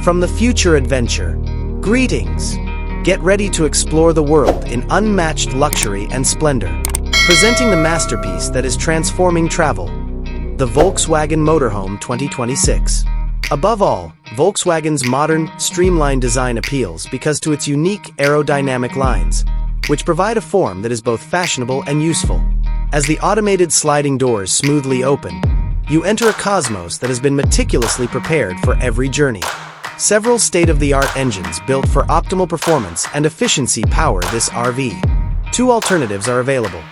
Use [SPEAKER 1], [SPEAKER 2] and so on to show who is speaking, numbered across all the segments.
[SPEAKER 1] From the future adventure, greetings! Get ready to explore the world in unmatched luxury and splendor. Presenting the masterpiece that is transforming travel, the Volkswagen Motorhome 2026. Above all, Volkswagen's modern, streamlined design appeals because to its unique aerodynamic lines, which provide a form that is both fashionable and useful. As the automated sliding doors smoothly open, you enter a cosmos that has been meticulously prepared for every journey. Several state-of-the-art engines built for optimal performance and efficiency power this RV. Two alternatives are available: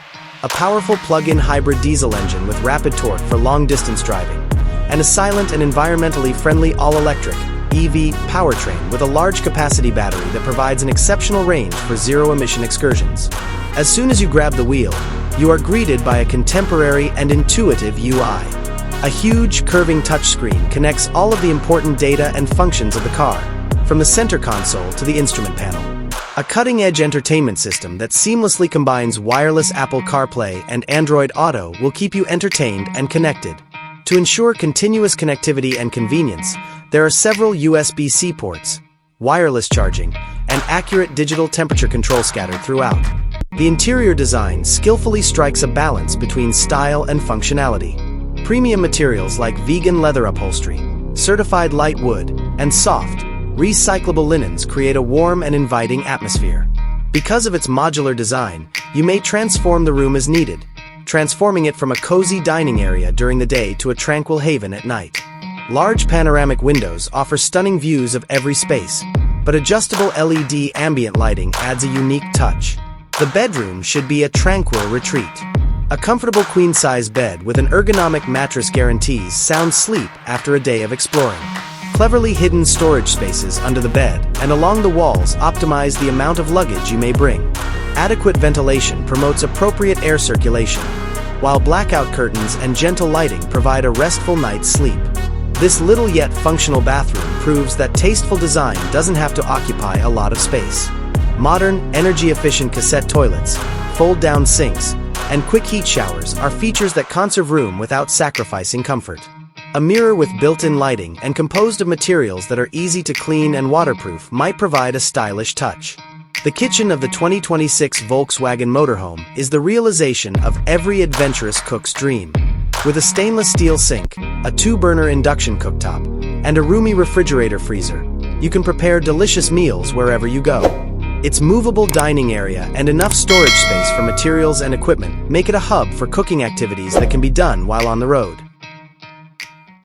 [SPEAKER 1] a powerful plug-in hybrid diesel engine with rapid torque for long-distance driving, and a silent and environmentally friendly all-electric EV powertrain with a large capacity battery that provides an exceptional range for zero-emission excursions. As soon as you grab the wheel, you are greeted by a contemporary and intuitive UI. A huge, curving touchscreen connects all of the important data and functions of the car, from the center console to the instrument panel. A cutting-edge entertainment system that seamlessly combines wireless Apple CarPlay and Android Auto will keep you entertained and connected. To ensure continuous connectivity and convenience, there are several USB-C ports, wireless charging, and accurate digital temperature control scattered throughout. The interior design skillfully strikes a balance between style and functionality. Premium materials like vegan leather upholstery, certified light wood, and soft, recyclable linens create a warm and inviting atmosphere. Because of its modular design, you may transform the room as needed, transforming it from a cozy dining area during the day to a tranquil haven at night. Large panoramic windows offer stunning views of every space, but adjustable LED ambient lighting adds a unique touch. The bedroom should be a tranquil retreat. A comfortable queen-size bed with an ergonomic mattress guarantees sound sleep after a day of exploring. Cleverly hidden storage spaces under the bed and along the walls optimize the amount of luggage you may bring. Adequate ventilation promotes appropriate air circulation, while blackout curtains and gentle lighting provide a restful night's sleep. This little yet functional bathroom proves that tasteful design doesn't have to occupy a lot of space. Modern, energy-efficient cassette toilets, fold-down sinks, and quick heat showers are features that conserve room without sacrificing comfort. A mirror with built-in lighting and composed of materials that are easy to clean and waterproof might provide a stylish touch. The kitchen of the 2026 Volkswagen Motorhome is the realization of every adventurous cook's dream. With a stainless steel sink, a 2-burner induction cooktop, and a roomy refrigerator freezer, you can prepare delicious meals wherever you go. Its movable dining area and enough storage space for materials and equipment make it a hub for cooking activities that can be done while on the road.